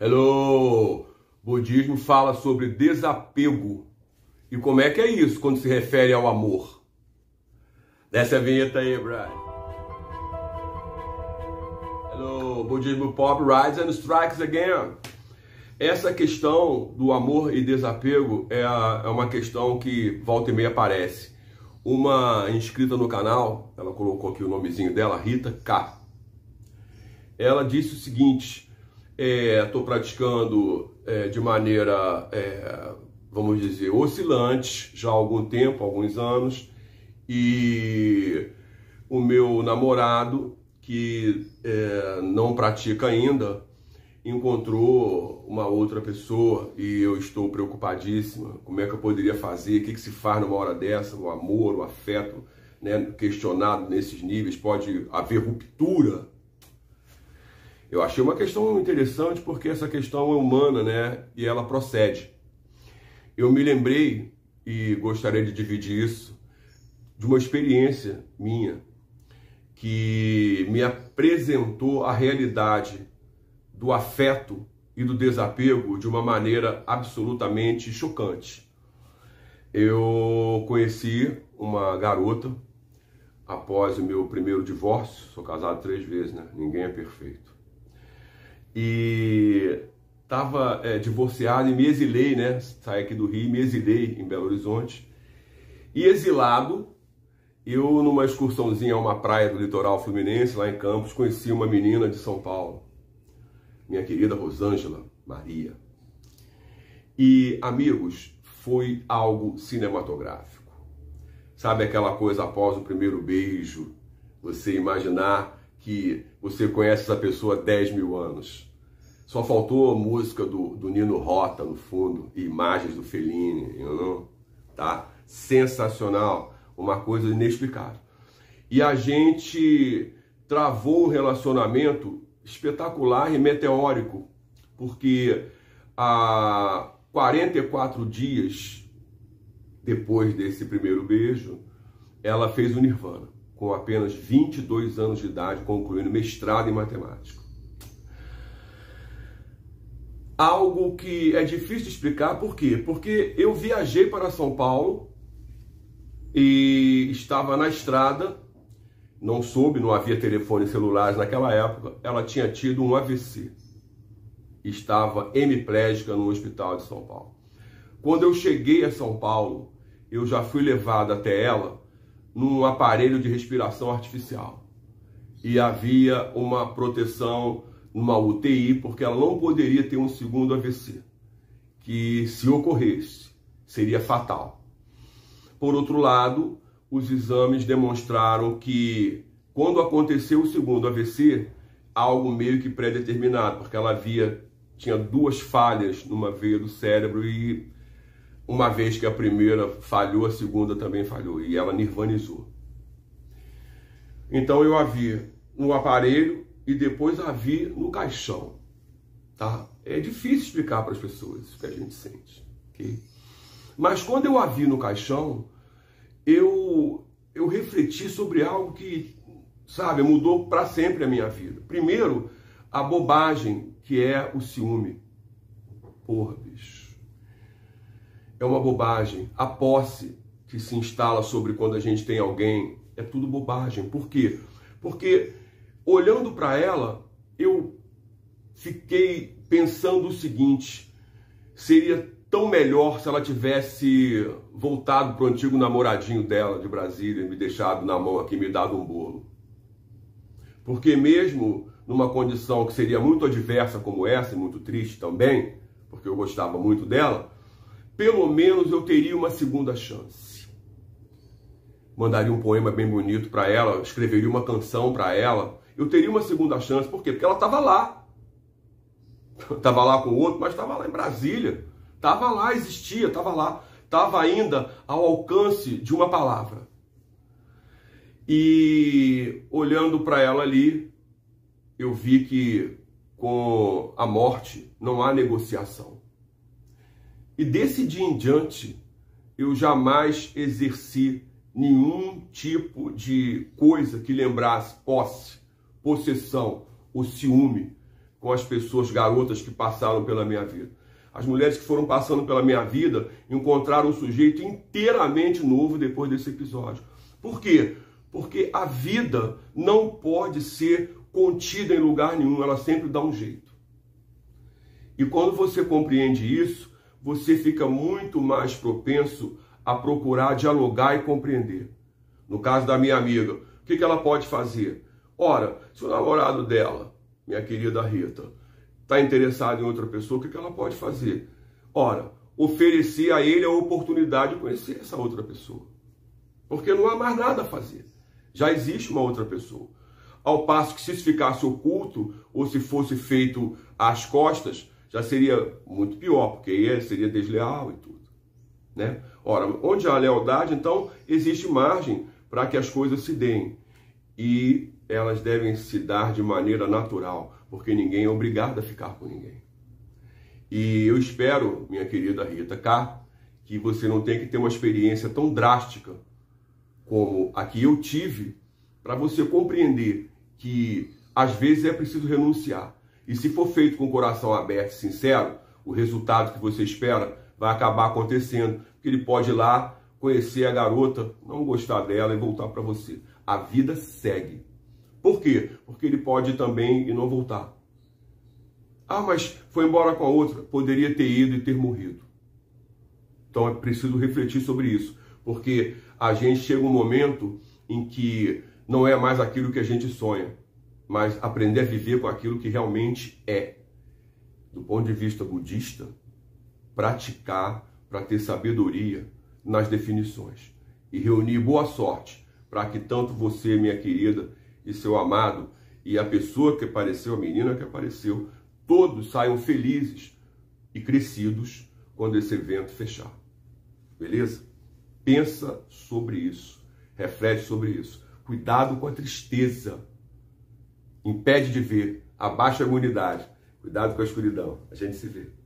Hello! Budismo fala sobre desapego. E como é que é isso quando se refere ao amor? Desce a vinheta aí, Brian. Hello! Budismo Pop rides and strikes again. Essa questão do amor e desapego é uma questão que volta e meia aparece. Uma inscrita no canal, ela colocou aqui o nomezinho dela, Rita K. Ela disse o seguinte: estou praticando de maneira, vamos dizer, oscilante já há algum tempo, alguns anos, e o meu namorado, que não pratica ainda, encontrou uma outra pessoa e eu estou preocupadíssima. Como é que eu poderia fazer? O que se faz numa hora dessa? O amor, o afeto, né, questionado nesses níveis, pode haver ruptura. Eu achei uma questão interessante porque essa questão é humana, né? E ela procede. Eu me lembrei, e gostaria de dividir isso, de uma experiência minha que me apresentou a realidade do afeto e do desapego de uma maneira absolutamente chocante. Eu conheci uma garota após o meu primeiro divórcio. Sou casado 3 vezes, né? Ninguém é perfeito. E estava divorciado e me exilei, né? Saí aqui do Rio e me exilei em Belo Horizonte. E exilado, eu numa excursãozinha a uma praia do litoral fluminense, lá em Campos, conheci uma menina de São Paulo, minha querida Rosângela Maria. E, amigos, foi algo cinematográfico. Sabe aquela coisa após o primeiro beijo, você imaginar que você conhece essa pessoa há 10 mil anos. Só faltou a música do Nino Rota no fundo e imagens do Fellini, tá? Sensacional, uma coisa inexplicável. E a gente travou um relacionamento espetacular e meteórico, porque há 44 dias depois desse primeiro beijo, ela fez o Nirvana, com apenas 22 anos de idade, concluindo mestrado em matemática. Algo que é difícil de explicar, por quê? Porque eu viajei para São Paulo e estava na estrada, não havia telefones celulares naquela época, ela tinha tido um AVC. Estava hemiplégica no hospital de São Paulo. Quando eu cheguei a São Paulo, eu já fui levado até ela num aparelho de respiração artificial. E havia uma proteção numa UTI, porque ela não poderia ter um segundo AVC, que se ocorresse, seria fatal. Por outro lado, os exames demonstraram que quando aconteceu o segundo AVC, algo meio que pré-determinado, porque ela tinha 2 falhas numa veia do cérebro e uma vez que a primeira falhou, a segunda também falhou e ela nirvanizou. Então eu a vi no aparelho e depois a vi no caixão, tá? É difícil explicar para as pessoas o que a gente sente, ok? Mas quando eu a vi no caixão, eu refleti sobre algo que, sabe, mudou para sempre a minha vida. Primeiro, a bobagem que é o ciúme. Porra, bicho. É uma bobagem. A posse que se instala sobre quando a gente tem alguém é tudo bobagem. Por quê? Porque olhando para ela, eu fiquei pensando o seguinte: seria tão melhor se ela tivesse voltado para o antigo namoradinho dela de Brasília e me deixado na mão aqui, me dado um bolo. Porque mesmo numa condição que seria muito adversa como essa, e muito triste também, porque eu gostava muito dela, pelo menos eu teria uma segunda chance. Mandaria um poema bem bonito para ela, escreveria uma canção para ela. Eu teria uma segunda chance, por quê? Porque ela estava lá. Estava lá com o outro, mas estava lá em Brasília. Estava lá, existia, estava lá. Estava ainda ao alcance de uma palavra. E olhando para ela ali, eu vi que com a morte não há negociação. E desse dia em diante, eu jamais exerci nenhum tipo de coisa que lembrasse posse, possessão ou ciúme com as pessoas, garotas que passaram pela minha vida. As mulheres que foram passando pela minha vida encontraram um sujeito inteiramente novo depois desse episódio. Por quê? Porque a vida não pode ser contida em lugar nenhum, ela sempre dá um jeito. E quando você compreende isso, você fica muito mais propenso a procurar dialogar e compreender. No caso da minha amiga, o que ela pode fazer? Ora, se o namorado dela, minha querida Rita, está interessado em outra pessoa, o que ela pode fazer? Ora, oferecer a ele a oportunidade de conhecer essa outra pessoa. Porque não há mais nada a fazer. Já existe uma outra pessoa. Ao passo que se isso ficasse oculto, ou se fosse feito às costas, já seria muito pior, porque aí seria desleal e tudo, né? Ora, onde há lealdade, então, existe margem para que as coisas se deem. E elas devem se dar de maneira natural, porque ninguém é obrigado a ficar com ninguém. E eu espero, minha querida Rita K, que você não tenha que ter uma experiência tão drástica como a que eu tive, para você compreender que às vezes é preciso renunciar. E se for feito com o coração aberto e sincero, o resultado que você espera vai acabar acontecendo. Porque ele pode ir lá, conhecer a garota, não gostar dela e voltar para você. A vida segue. Por quê? Porque ele pode ir também e não voltar. Ah, mas foi embora com a outra. Poderia ter ido e ter morrido. Então é preciso refletir sobre isso. Porque a gente chega um momento em que não é mais aquilo que a gente sonha, mas aprender a viver com aquilo que realmente é. Do ponto de vista budista, praticar para ter sabedoria nas definições. E reunir boa sorte para que tanto você, minha querida, e seu amado, e a pessoa que apareceu, a menina que apareceu, todos saiam felizes e crescidos quando esse evento fechar. Beleza? Pensa sobre isso. Reflete sobre isso. Cuidado com a tristeza. Impede de ver. Abaixa a imunidade. Cuidado com a escuridão. A gente se vê.